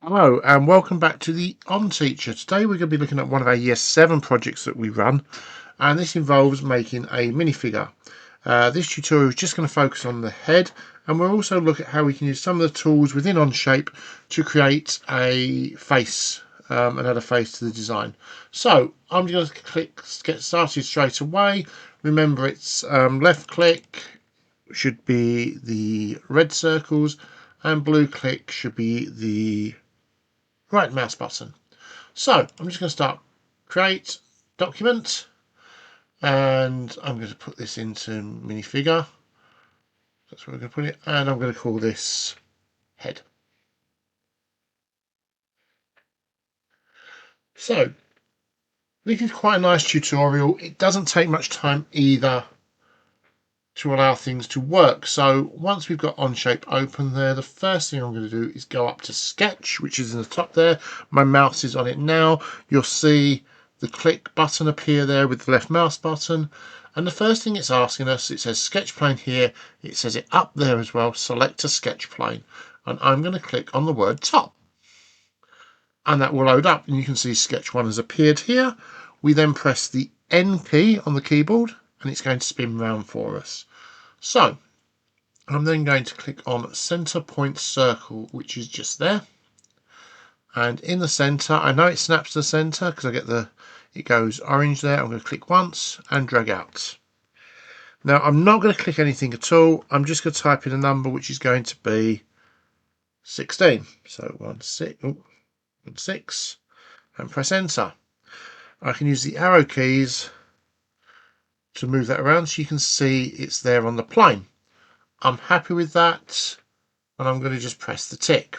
Hello and welcome back to the Onteacher. Today we're going to be looking at one of our Year 7 projects that we run, and this involves making a minifigure. This tutorial is just going to focus on the head, and we'll also look at how we can use some of the tools within Onshape to create a face and add a face to the design. So I'm going to get started straight away. Remember, it's left click should be the red circles and blue click should be the right mouse button. So I'm just going to start create document, and I'm going to put this into minifigure. That's where we're going to put it, and I'm going to call this head. So this is quite a nice tutorial. It doesn't take much time either to allow things to work. So once we've got Onshape open there, the first thing I'm going to do is go up to Sketch, which is in the top there. My mouse is on it now. You'll see the click button appear there with the left mouse button, and the first thing it's asking us, it says sketch plane here, it says it up there as well, select a sketch plane, and I'm going to click on the word top, and that will load up, and you can see sketch 1 has appeared here. We then press the N key on the keyboard and it's going to spin round for us. So I'm then going to click on center point circle, which is just there, and in the center, I know it snaps to the center because I get it goes orange there. I'm going to click once and drag out. Now I'm not going to click anything at all. I'm just going to type in a number which is going to be 16. So 16 and press enter. I can use the arrow keys to move that around so you can see it's there on the plane. I'm happy with that, and I'm going to just press the tick.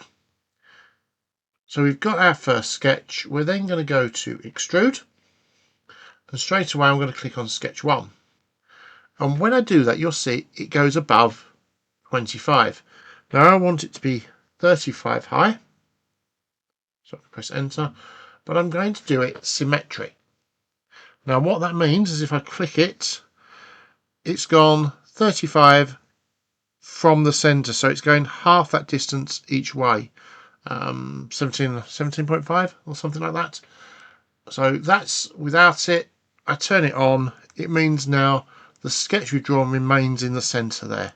So we've got our first sketch. We're then going to go to Extrude, and straight away I'm going to click on sketch 1. And when I do that, you'll see it goes above 25. Now I want it to be 35 high, so I can press enter, but I'm going to do it symmetric. Now what that means is if I click it, it's gone 35 from the center, so it's going half that distance each way, 17.5 or something like that. So that's without it. I turn it on, it means now the sketch we've drawn remains in the center there.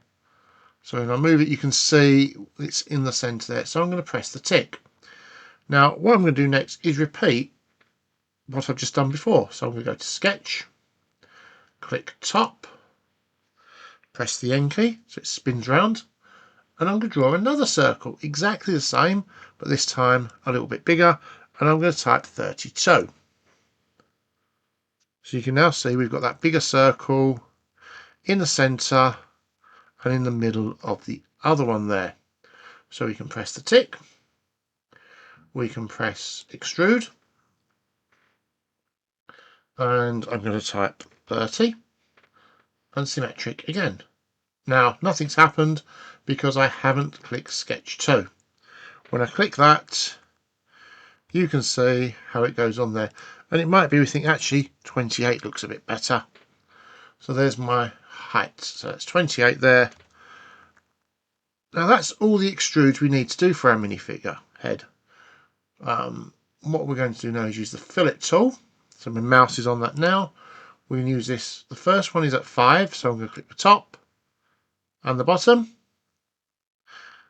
So if I move it, you can see it's in the center there. So I'm going to press the tick. Now what I'm going to do next is repeat what I've just done before. So I'm going to go to sketch, click top, press the N key so it spins round, and I'm going to draw another circle exactly the same, but this time a little bit bigger, and I'm going to type 32. So you can now see we've got that bigger circle in the center and in the middle of the other one there. So we can press the tick, we can press extrude, and I'm going to type 30 and symmetric again. Now nothing's happened because I haven't clicked sketch 2. When I click that, you can see how it goes on there, and it might be we think actually 28 looks a bit better. So there's my height, so it's 28 there. Now that's all the extrudes we need to do for our minifigure head. What we're going to do now is use the fillet tool. So my mouse is on that now. We can use this. The first one is at 5, so I'm going to click the top and the bottom,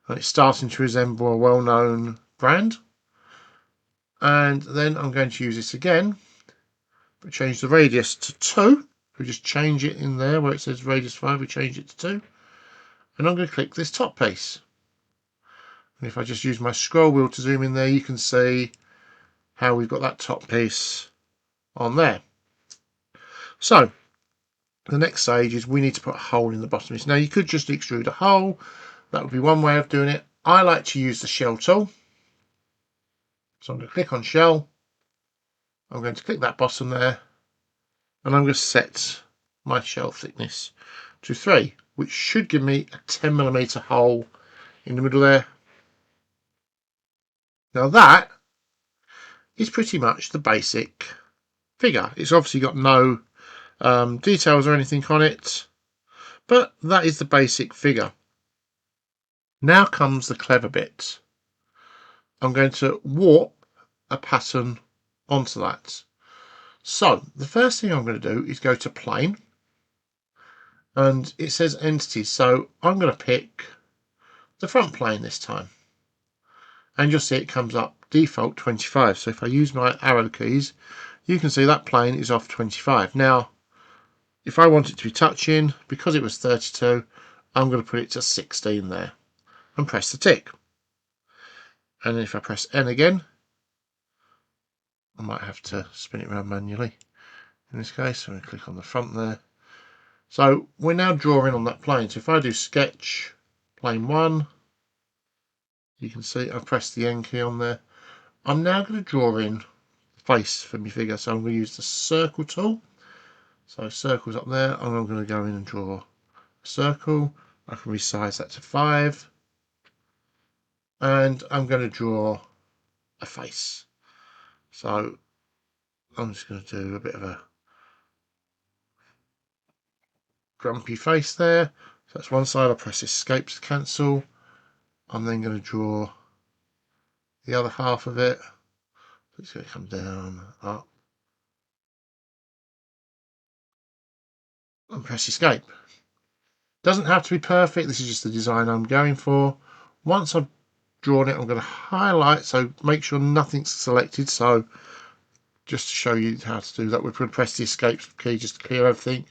and it's starting to resemble a well-known brand. And then I'm going to use this again, but change the radius to 2. We just change it in there where it says radius 5, we change it to 2. And I'm going to click this top piece. And if I just use my scroll wheel to zoom in there, you can see how we've got that top piece on there. So the next stage is we need to put a hole in the bottom. Now you could just extrude a hole. That would be one way of doing it. I like to use the shell tool. So I'm going to click on shell. I'm going to click that bottom there, and I'm going to set my shell thickness to 3, which should give me a 10mm hole in the middle there. Now that is pretty much the basic figure. It's obviously got no details or anything on it, but that is the basic figure. Now comes the clever bit. I'm going to warp a pattern onto that. So the first thing I'm going to do is go to plane, and it says entities, so I'm going to pick the front plane this time, and you'll see it comes up default 25. So if I use my arrow keys, you can see that plane is off 25. Now if I want it to be touching, because it was 32, I'm going to put it to 16 there and press the tick. And then if I press N again, I might have to spin it around manually in this case. I'm going to click on the front there. So we're now drawing on that plane. So if I do sketch plane 1, you can see I've pressed the N key on there. I'm now going to draw in the face for my figure. So I'm going to use the circle tool. So circle's up there, and I'm going to go in and draw a circle. I can resize that to 5. And I'm going to draw a face. So I'm just going to do a bit of a grumpy face there. So that's one side. I'll press escape to cancel. I'm then going to draw the other half of it. It's going to come down, up, and press escape. Doesn't have to be perfect. This is just the design I'm going for. Once I've drawn it, I'm going to highlight, so make sure nothing's selected. So just to show you how to do that, we're going to press the escape key just to clear everything.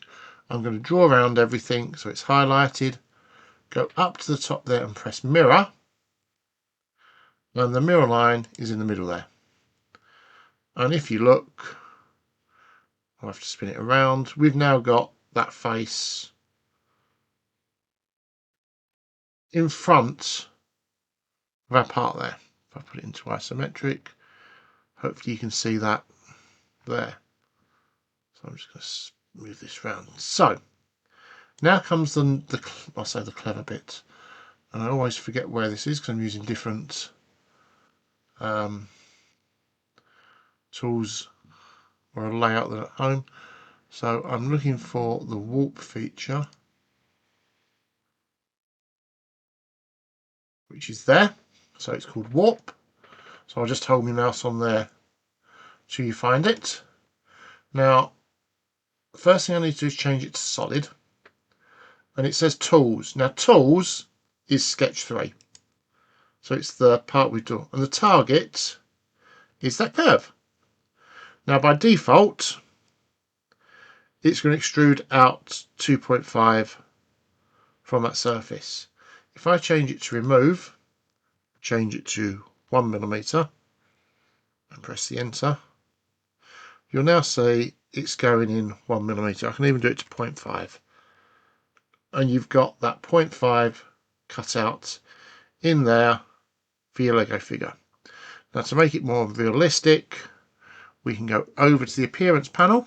I'm going to draw around everything so it's highlighted. Go up to the top there and press mirror. And the mirror line is in the middle there. And if you look, I'll have to spin it around. We've now got that face in front of our part there. If I put it into isometric, hopefully you can see that there. So I'm just going to move this around. So now comes I'll say the clever bit. And I always forget where this is because I'm using different tools or a layout than at home. So I'm looking for the warp feature, which is there. So it's called warp. So I'll just hold my mouse on there till you find it. Now, the first thing I need to do is change it to solid. And it says tools. Now tools is sketch 3. So it's the part we do. And the target is that curve. Now by default, it's going to extrude out 2.5 from that surface. If I change it to remove, change it to 1mm and press the enter, you'll now see it's going in 1mm. I can even do it to 0.5. And you've got that 0.5 cut out in there for your Lego figure. Now to make it more realistic, we can go over to the appearance panel.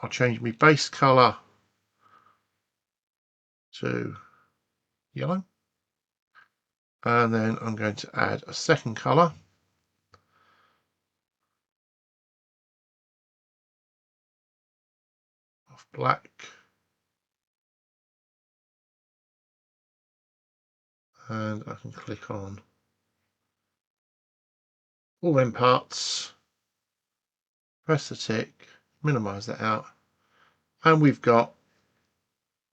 I'll change my base colour to yellow. And then I'm going to add a second colour. Of black. And I can click on all them parts, press the tick, minimize that out, and we've got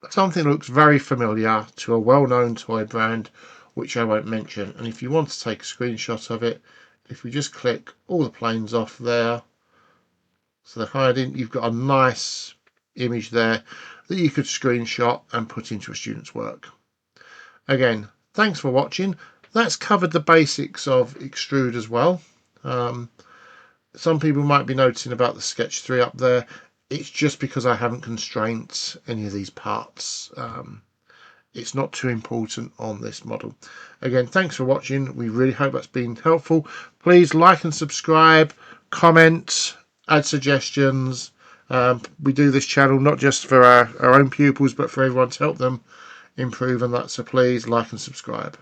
something that looks very familiar to a well-known toy brand, which I won't mention. And if you want to take a screenshot of it, if we just click all the planes off there, so they're hiding, you've got a nice image there that you could screenshot and put into a student's work. Again, thanks for watching. That's covered the basics of Extrude as well. Some people might be noticing about the sketch 3 up there. It's just because I haven't constrained any of these parts. It's not too important on this model. Again, thanks for watching. We really hope that's been helpful. Please like and subscribe, comment, add suggestions. We do this channel not just for our own pupils, but for everyone to help them improve and that. So please like and subscribe.